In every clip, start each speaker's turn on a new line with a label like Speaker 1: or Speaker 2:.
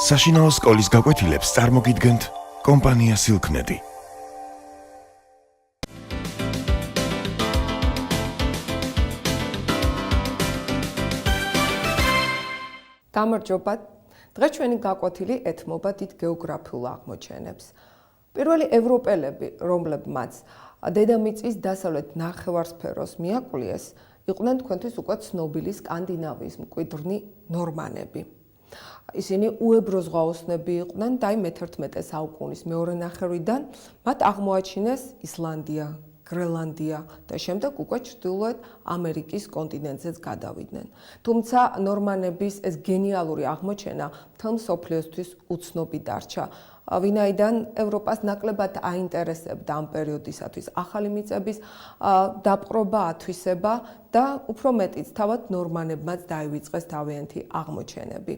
Speaker 1: საშინაო სკოლის გაკვეთილებს წარმოგიდგენთ კომპანია Silknet.
Speaker 2: გამარჯობა. დღეს ჩვენი გაკვეთილი ეთმობა დიდ გეოგრაფიულ აღმოჩენებს. პირველი ევროპელები, რომლებმაც დედამიწის დასავლეთ ნახევარსფეროს მიაკლიეს, იყვნენ თქვენთვის უკვე ცნობილი სკანდინავიის მკვიდრნი ნორმანები. ისინი უებრო ზღვაოსნები იყვნენ და მე-11 საუკუნის მეორე ნახევრიდან მათ აღმოაჩინეს ისლანდია, გრენლანდია და შემდეგ უკვე ჩრდილოეთ ამერიკის კონტინენტზეც გადავიდნენ. თუმცა ნორმანების ეს გენიალური აღმოჩენა მთელ მსოფლიოსთვის უცნობი დარჩა. ვინაიდან ევროპას ნაკლებად აინტერესებდა ამ პერიოდისათვის ახალი მიწების დაპყრობა, ათვისება და უფრო მეტიც თავად ნორმანებმაც დაივიწყეს თავიანთი აღმოჩენები.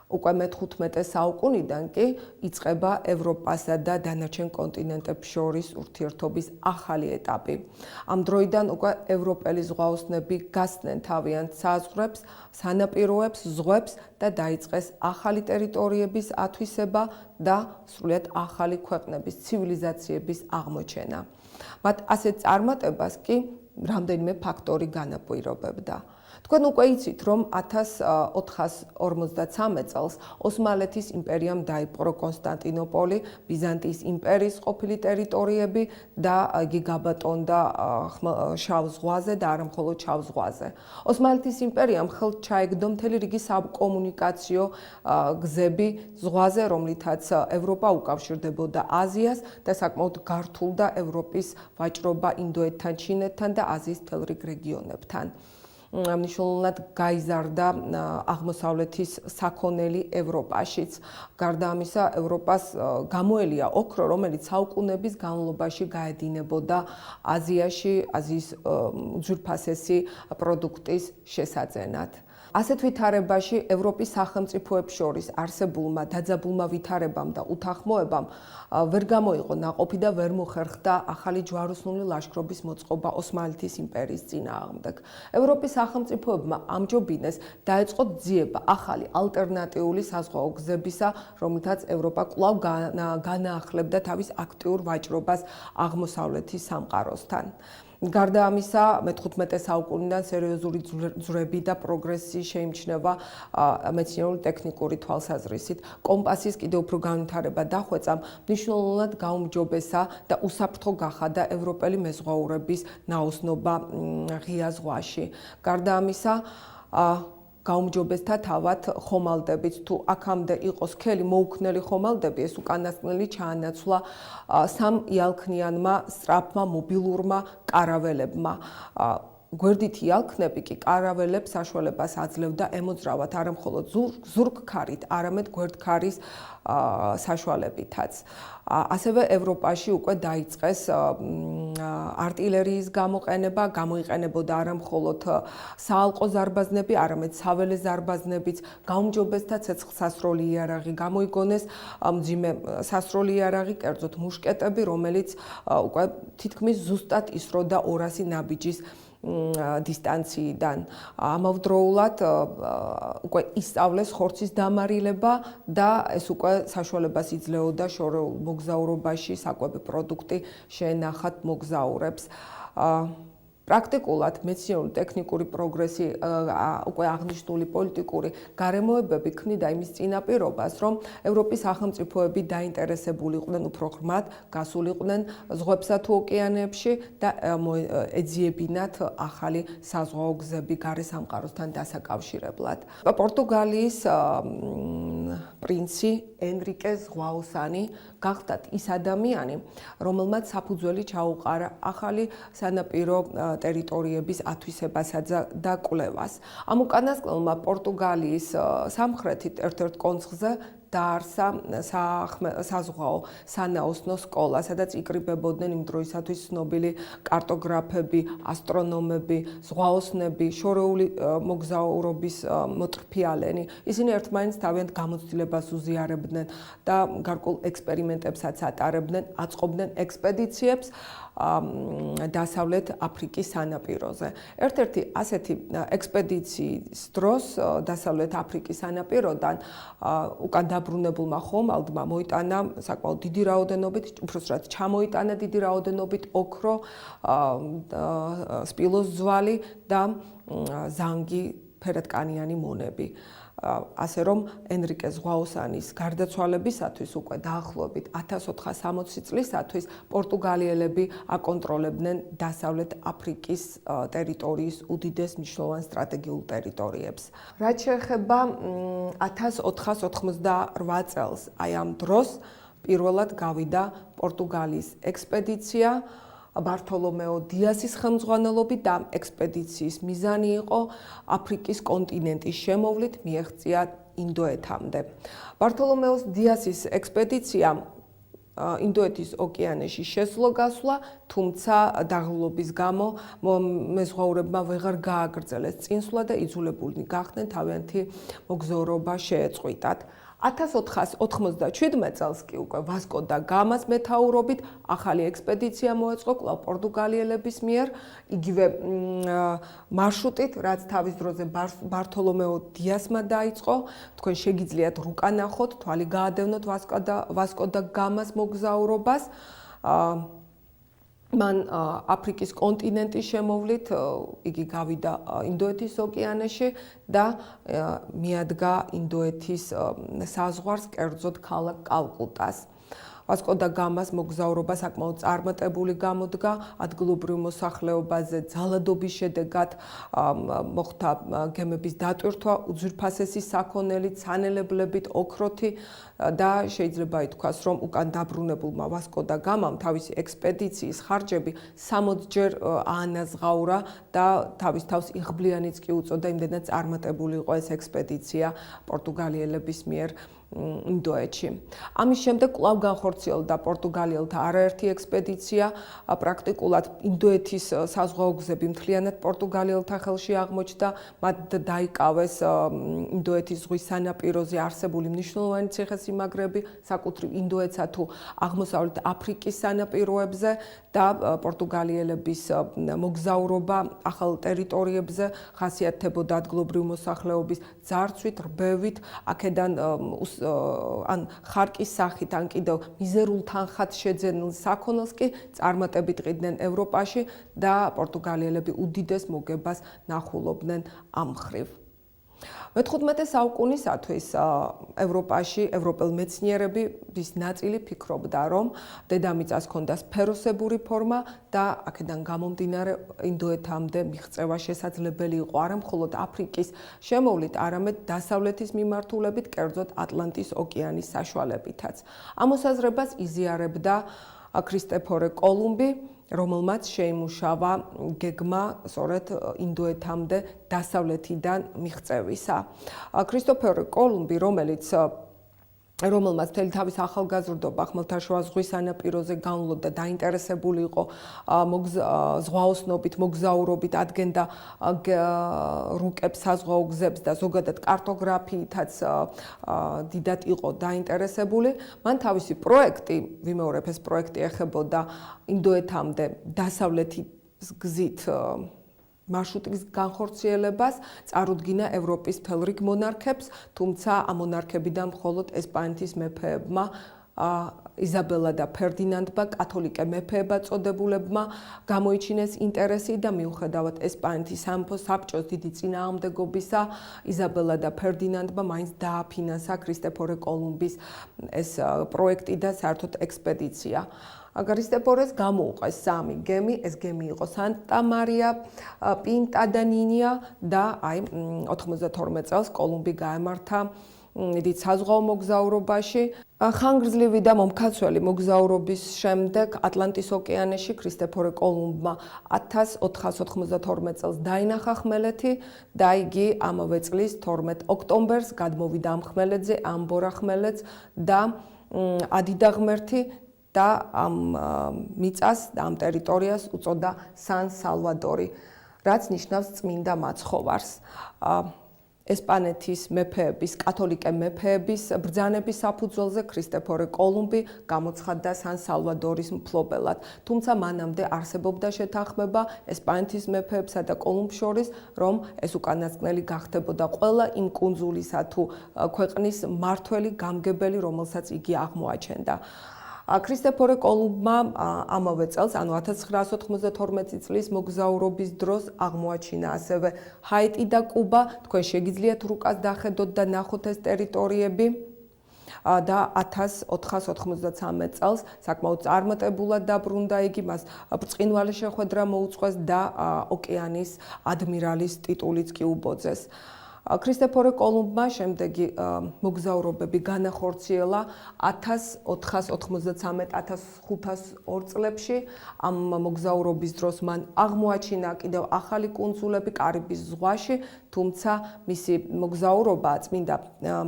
Speaker 2: უკვე მე-15 საუკუნიდან კი იწყება ევროპასა და დანარჩენ კონტინენტებს შორის ურთიერთობის ახალი ეტაპი. ამ დროიდან უკვე ევროპელი ზღვაოსნები გასცდნენ თავიანთ საზღვრებს, სანაპიროებს, ზღვებს და დაიწყეს ახალი ტერიტორიების ათვისება და სრულიად ახალი ქვეყნების, ცივილიზაციების აღმოჩენა. მათ ასეთ წარმატებას კი რამდენიმე ფაქტორი განაპირობებდა. თქვენ უკვე იცით, რომ 1453 წელს ოსმალეთის იმპერიამ დაიპყრო კონსტანტინოპოლი, ბიზანტიის იმპერიის ყოფილი ტერიტორიები და იგი გაბატონდა შავ ზღვაზე და არა მხოლოდ შავ ზღვაზე. ოსმალეთის იმპერიამ ხელთ ჩაეგდო მთელი რიგი საკომუნიკაციო გზები ზღვაზე, რომლითაც ევროპა უკავშირდებოდა აზიას და საკმაოდ გართულდა ევროპის ვაჭრობა ინდოეთთან, ჩინეთთან და აზიის მთელ რიგ რეგიონებთან. მნიშვნელოვნად გაიზარდა აღმოსავლეთის საქონელი ევროპაშიც. გარდა ამისა, ევროპას გამოელია ოქრო, რომელიც საუკუნეების განმავლობაში გაედინებოდა აზიაში, აზიის უძვირფასესი პროდუქტის შესაძენად. ასეთ ვითარებაში ევროპის სახელმწიფოებს შორის არსებულმა დაძაბულმა ვითარებამ და უთანხმოებამ ვერ გამოიყო ნაყოფი და ვერ მოხერხდა ახალი ჯვაროსნული ლაშქრობის მოწყობა ოსმალეთის იმპერიის წინააღმდეგ. ევროპის სახელმწიფოებმა ამჯობინეს დაეწყო ძიება ახალი ალტერნატიული საზღვაო გზებისა, რომლითაც ევროპა კვლავ განაახლებდა თავის აქტიურ ვაჭრობას აღმოსავლეთის სამყაროსთან. გარდა ამისა, მე-15 საუკუნიდან სერიოზული ძვრები და პროგრესი შეიმჩნევა მეცნიერულ-ტექნიკური თვალსაზრისით. კომპასის კიდევ უფრო განვითარება დახვეწამ მნიშვნელოვნად გაუმჯობესა და უსაფრთხო გახადა ევროპელი მეზღვაურების ნაოსნობა ღია ზღვაში. გარდა ამისა, გაუმჯობესდა თავად ხომალდებით, თუ აქამდე იყო სქელი მოუქნელი ხომალდები, ეს უკანასკნელი ჩაანაცვლა სამ იალქნიანმა სწრაფმა მობილურმა კარაველებმა. გვერდითი იალქნები კი კარაველებს საშუალებას აძლევდა ემოძრავათ არა მხოლოდ ზურგქარით, არამედ გვერდქარის საშუალებითაც. ასევე ევროპაში უკვე დაიწყეს артиллерიის გამოყენება, გამოიყენებოდა არა მხოლოდ საალყო ზარბაზნები, არამედ საველე ზარბაზნებიც, გაუმჯობესდა ცეცხლსასროლი იარაღი, გამოიგონეს მძიმე სასროლი იარაღი, კერძოდ მუშკეტები, რომელიც უკვე თითქმის ზუსტად ისროდა 200 ნაბიჯის დისტანციიდან. ამავდროულად უკვე ისწავლეს ხორცის დამარილება და ეს უკვე საშუალებას იძლეოდა შორეულ მოგზაურობაში საკვები პროდუქტი შეენახათ მოგზაურებს. პრაქტიკულად მეცნიერულ-ტექნიკური პროგრესი, უკვე აღნიშნული პოლიტიკური გარემოებები ქმნიდა იმის წინაპირობას, რომ ევროპის სახელმწიფოები დაინტერესებული იყვნენ უფრო ღრმად გასულიყვნენ ზღვებსა თუ ოკეანეებში და ეძიებინათ ახალი საზღვაო გზები გარე სამყაროსთან დასაკავშირებლად. პორტუგალიის პრინცი ენრიკე ზღვაოსანი გახდათ ის ადამიანი, რომელმაც საფუძველი ჩაუყარა ახალი სანაპირო ტერიტორიების ათვისებასა და კვლევას. ამ უკანასკნელმა პორტუგალიის სამხრეთით ერთ-ერთ კონცხზე დაარსა საზღვაო სანაოსნო სკოლა, სადაც იკრიბებოდნენ იმ დროისათვის ცნობილი კარტოგრაფები, ასტრონომები, ზღვაოსნები, შორეული მოგზაურობის მოტრფიალენი. ისინი ერთმანეთს თავიანთ გამოცდილებას უზიარებდნენ და გარკვეულ ექსპერიმენტებსაც ატარებდნენ, აწყობდნენ ექსპედიციებს. დასავლეთ აფრიკის სანაპიროზე. ერთ-ერთი ასეთი ექსპედიციის დროს დასავლეთ აფრიკის სანაპიროდან უკან დაბრუნებულმა ხომალდმა მოიტანა საკმაოდ დიდი რაოდენობით, უბრალოდ ჩამოიტანა დიდი რაოდენობით ოქრო, სპილოს ძვალი და ზანგი ფერადკანიანი მონები. ასე რომ ენრიკე ზღვაოსანის გარდაცვალებისათვის უკვე დაახლოებით 1460 წლისათვის პორტუგალიელები აკონტროლებდნენ დასავლეთ აფრიკის ტერიტორიის უდიდეს მნიშვნელოვან სტრატეგიულ ტერიტორიებს. რაც შეეხება 1488 წელს, აი ამ დროს პირველად გავიდა პორტუგალიის ექსპედიცია ბართოლომეო დიასის ხელმძღვანელობით და ექსპედიციის მიზანი იყო აფრიკის კონტინენტის შემოვლით მიეღწია ინდოეთამდე. ბართოლომეოს დიასის ექსპედიცია ინდოეთის ოკეანეში შესძლო გასვლა, თუმცა დაღლობის გამო მეზღვაურებმა ვეღარ გააგრძელეს წინსვლა და იძულებულნი გახდნენ თავიანთი მოგზაურობა შეეწყვიტათ. 1497 წელს კი უკვე ვასკო და გამას მეთაურობით ახალი ექსპედიცია მოეწყო კვლავ პორტუგალიელების მიერ, იგივე მარშრუტით, რაც თავის დროზე ბართოლომეო დიასმა დაიწყო. თქვენ შეგიძლიათ რუკა ნახოთ, თვალი გაადევნოთ ვასკო და გამას მოგზაურობას. მან აფრიკის კონტინენტის შემოვლით იგი გავიდა ინდოეთის ოკეანეში და მიადგა ინდოეთის საზღვარს, კერძოდ ქალაქ კალკუტას. ვასკო და გამას მოგზაურობა საკმაოდ წარმატებული გამოდგა, ადგილობრივ მოსახლეობაზე ძალადობის შედეგად მოხდა გემების დატვირთვა უძვირფასესი საქონელით, სანელებლებით, ოქროთი და შეიძლება ითქვას, რომ უკან დაბრუნებულმა ვასკო და გამამ თავისი ექსპედიციის ხარჯები 60-ჯერ აანაზღაურა და თავის თავს იღბლიანიც კი უწოდა, იმდენად წარმატებული იყო ეს ექსპედიცია პორტუგალიელების მიერ ინდოეთში. ამის შემდეგ კვლავ განხორციელდა პორტუგალიელთა არაერთი ექსპედიცია, პრაქტიკულად ინდოეთის საზღვაო გზები მთლიანად პორტუგალიელთა ხელში აღმოჩნდა, მათ დაიკავეს ინდოეთის ზღვის სანაპიროზე არსებული მნიშვნელოვანი ციხესიმაგრეები, საკუთრივ ინდოეთსა თუ აღმოსავლეთ აფრიკის სანაპიროებზე და პორტუგალიელების მოგზაურობა ახალ ტერიტორიებზე ხასიათდებოდა ადგილობრივ მოსახლეობის ძარცვით, რბევით, აქედან ან ხარკის სახით, ან კიდევ მიზერულ თანხად შეძენილ საქონელს კი წარმატებით ყიდნენ ევროპაში და პორტუგალიელები უდიდეს მოგებას ნახულობდნენ ამ მხრივ. მე-15 საუკუნისათვის ევროპაში ევროპელ მეცნიერების ნაწილი ფიქრობდა, რომ დედამიწას ჰქონდა სფეროსებური ფორმა და აქედან გამომდინარე ინდოეთამდე მიღწევა შესაძლებელი იყო არა მხოლოდ აფრიკის შემოვლით, არამედ დასავლეთის მიმართულებით, კერძოდ ატლანტის ოკეანის საშუალებითაც. ამ მოსაზრებას იზიარებდა ქრისტეფორე კოლუმბი, რომელმაც შეიმუშავა გეგმა სწორედ ინდოეთამდე დასავლეთიდან მიღწევისა. ქრისტეფორე კოლუმბი, რომელმაც მთელი თავის ახალგაზრდობა ხმელთაშუა ზღვის სანაპიროზე განვლოდა, დაინტერესებული იყო ზღვაოსნობით, მოგზაურობით, ადგენდა რუკებს, საზღვაო გზებს და ზოგადად კარტოგრაფიითაც დიდად იყო დაინტერესებული. მან თავისი პროექტი, ვიმეორებ, ეს პროექტი ეხებოდა ინდოეთამდე დასავლეთის გზით მარშრუტის განხორციელებას, წარუდგინა ევროპის მთელ რიგ მონარქებს, თუმცა ამ მონარქებიდან მხოლოდ ესპანეთის მეფეებმა იზაბელა და ფერდინანდმა, კათოლიკე მეფეებად წოდებულებმა გამოიჩინეს ინტერესი და მიუხედავად ესპანეთის სამეფო საბჭოს დიდი წინააღმდეგობისა, იზაბელა და ფერდინანდმა მაინც დააფინანსა ქრისტეფორე კოლუმბის ეს პროექტი და საერთოდ ექსპედიცია. ქრისტეფორეს გამოუყეს 3 გემი, ეს გემი იყო სანტა მარია, პინტა და ნინია და აი 92 წელს კოლუმბი გაემართა დიდ საზღვაო მოგზაურობაში. ხანგრძლივი და მომქაცველი მოგზაურობის შემდეგ ატლანტის ოკეანეში ქრისტეფორე კოლუმბმა 1492 წელს დაინახა ხმელეთი და იგი ამავე წლის 12 ოქტომბერს გადმოვიდა ამ ხმელეთზე, ამბორა ხმელეთს და ადიდა ღმერთი და ამ მიწას და ამ ტერიტორიას უწოდა სან სალვადორი, რაც ნიშნავს წმინდა მაცხოვარს. ესპანეთის მეფეების, კათოლიკე მეფეების ბრძანების საფუძველზე ქრისტეფორე კოლუმბი გამოცხადდა სან სალვადორის მფლობელად. თუმცა მანამდე არსებობდა შეთანხმება ესპანეთის მეფეებსა და კოლუმბს შორის, რომ ეს უკანასკნელი გახდებოდა ყველა იმ კუნძულისა თუ ქვეყნის მმართველი გამგებელი, რომელსაც იგი აღმოაჩენდა. ქრისტეფორე კოლუმბმა ამავე წელს, ანუ 1992 წლის მოგზაურობის დროს აღმოაჩინა ასევე ჰაიტი და კუბა. თქვენ შეგიძლიათ რუკას დახედოთ და ნახოთ ეს ტერიტორიები. და 1493 წელს საკმაოდ წარმატებულად დაბრუნდა იგი, მას ბრწყინვალე შეხვედრა მოუწყვეს და ოკეანის ადმირალის ტიტულიც კი უბოძეს. ქრისტეფორე კოლუმბმა შემდეგი მოგზაურობები განახორციელა 1493-1502 წლებში. ამ მოგზაურობის დროს მან აღმოაჩინა კიდევ ახალი კუნძულები კარიბის ზღვაში, თუმცა მისი მოგზაურობა წმინდა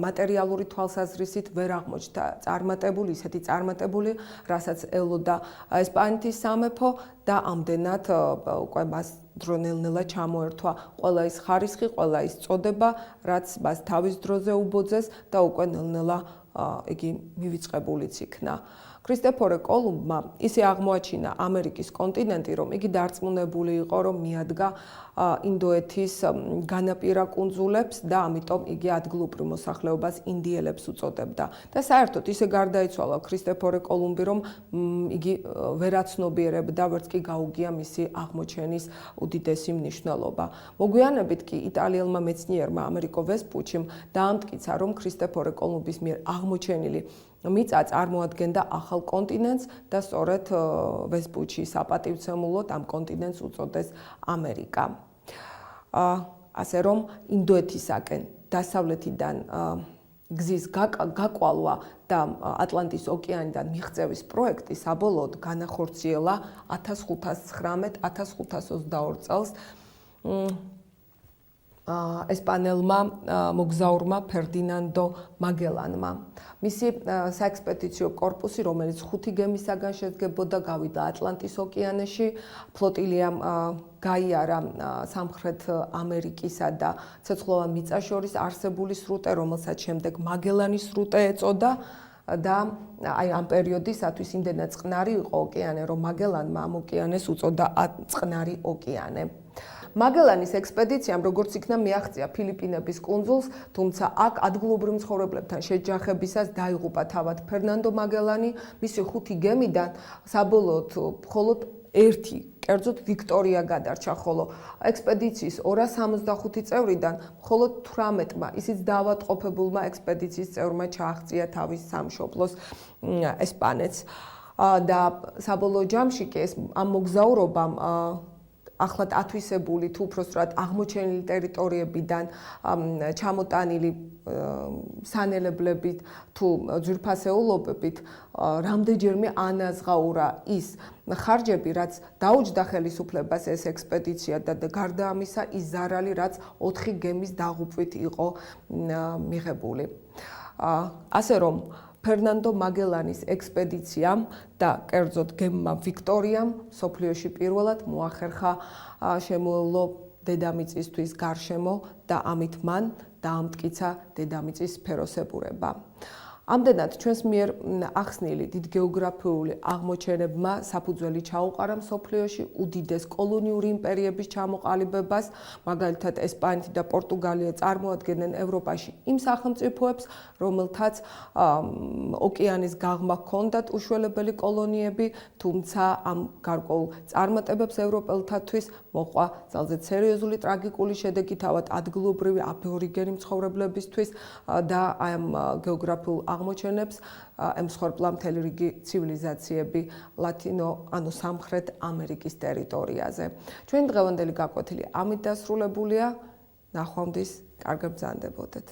Speaker 2: მატერიალური თვალსაზრისით ვერ აღმოჩნდა წარმატებული, ისეთი წარმატებული, რასაც ელოდა ესპანეთის სამეფო და ამდენად უკვე მას დრონელნელა ჩამოერთვა ყველა ის ხარისხი, ყველა ის წოდება, რაც მას თავის დროზე უბოძეს და უკვე ნელ-ნელა იგი მივიწყებულიც იქნა. ქრისტეფორე კოლუმბმა ისე აღმოაჩინა ამერიკის კონტინენტი, რომ იგი დარწმუნებული იყო, რომ მიადგა ინდოეთის განაპირა კუნძულებს და ამიტომ იგი ადგილობრივ მოსახლეობას ინდიელებს უწოდებდა. და საერთოდ ისე გარდაიცვალა ქრისტეფორე კოლუმბი, რომ იგი ვერ აცნობიერებდა, ვერც კი გაუგია მისი აღმოჩენის უდიდესი მნიშვნელობა. მოგვიანებით კი იტალიელმა მეცნიერმა ამერიკო ვესპუჩიმ დაამტკიცა, რომ ქრისტეფორე კოლუმბის მიერ აღმოჩენილი მიწა წარმოადგენდა ახალ კონტინენტს და სწორედ ვესპუჩის საპატივცემულოდ ამ კონტინენტს უწოდეს ამერიკა. ასე რომ ინდოეთისაკენ დასავლეთიდან გზის გაკვალვა და ატლანტის ოკეანიდან მიღწევის პროექტი საბოლოოდ განახორციელა 1519-1522 წელს ესპანელმა მოგზაურმა ფერდინანდო მაგელანმა. მისი საექსპედიციო კორპუსი, რომელიც 5 გემისაგან შედგებოდა, გავიდა ატლანტის ოკეანეში. ფლოტილიამ გაიარა სამხრეთ ამერიკისა და ცეცხლოვან მიწას შორის არსებული სრუტე, რომელსაც შემდეგ მაგელანის სრუტე ეწოდა. და აი ამ პერიოდისათვის იმდენად წყნარი იყო ოკეანე, რომ მაგელანმა ამ ოკეანეს უწოდა წყნარი ოკეანე. მაგელანის ექსპედიციამ როგორც იქნა მიაღწია ფილიპინების კუნძულს, თუმცა აქ ადგილობრივ მცხოვრებლებთან შეჯახებისას დაიღუპა თავად ფერნანდო მაგელანი. მისი 5 გემიდან საბოლოოდ მხოლოდ 1, კერძოდ ვიქტორია გადარჩა, ხოლო ექსპედიციის 265 წევრიდან მხოლოდ 18-მა, ისიც დაავადყოფებულმა ექსპედიციის წევრმა ჩააღწია თავის სამშობლოს ესპანეთს. და საბოლოო ჯამში კი ეს ამ მოგზაურობამ ახლად ათვისებული თუ უпроსტად აღმოჩენილი ტერიტორიებიდან ჩამოტანილი სანელებლებით თუ ძვირფასეულობებით რამდენჯერმე ანაზღაურა ის ხარჯები, რაც დაუჯდა ხელისუფლებას ეს ექსპედიცია და გარდა ამისა ის ზარალი, რაც 4 გემის დაღუპვით იყო მიღებული. ასე რომ ფერნანდო მაგელანის ექსპედიციამ და კერძოდ გემმა ვიქტორიამ მსოფლიოში პირველად მოახერხა შემოევლო დედამიწისთვის გარშემო და ამით მან დაამტკიცა დედამიწის სფეროსებურება. ამდენად ჩვენს მიერ ახსნილი დიდ გეოგრაფიული აღმოჩენებმა საფუძველი ჩაუყარა მსოფლიოში უდიდეს კოლონიური იმპერიების ჩამოყალიბებას, მაგალითად ესპანეთი და პორტუგალია წარმოადგენენ ევროპაში იმ სახელმწიფოებს, რომელთაც ოკეანის გაღმა ჰქონდათ უშველებელი კოლონიები, თუმცა ამ გარკვეულ წარმატებებს ევროპელთათვის მოყვა ძალზედ სერიოზული ტრაგიკული შედეგი თავად ადგილობრივი აბორიგენი მცხოვრებლებისთვის და ამ გეოგრაფიულ აღმოჩენებს ემსხვერპლა მთელი რიგი ცივილიზაციები ლათინო, ანუ სამხრეთ ამერიკის ტერიტორიაზე. ჩვენი დღევანდელი გაკვეთილი ამით დასრულებულია. ნახვამდის, კარგად ბრძანდებოდეთ.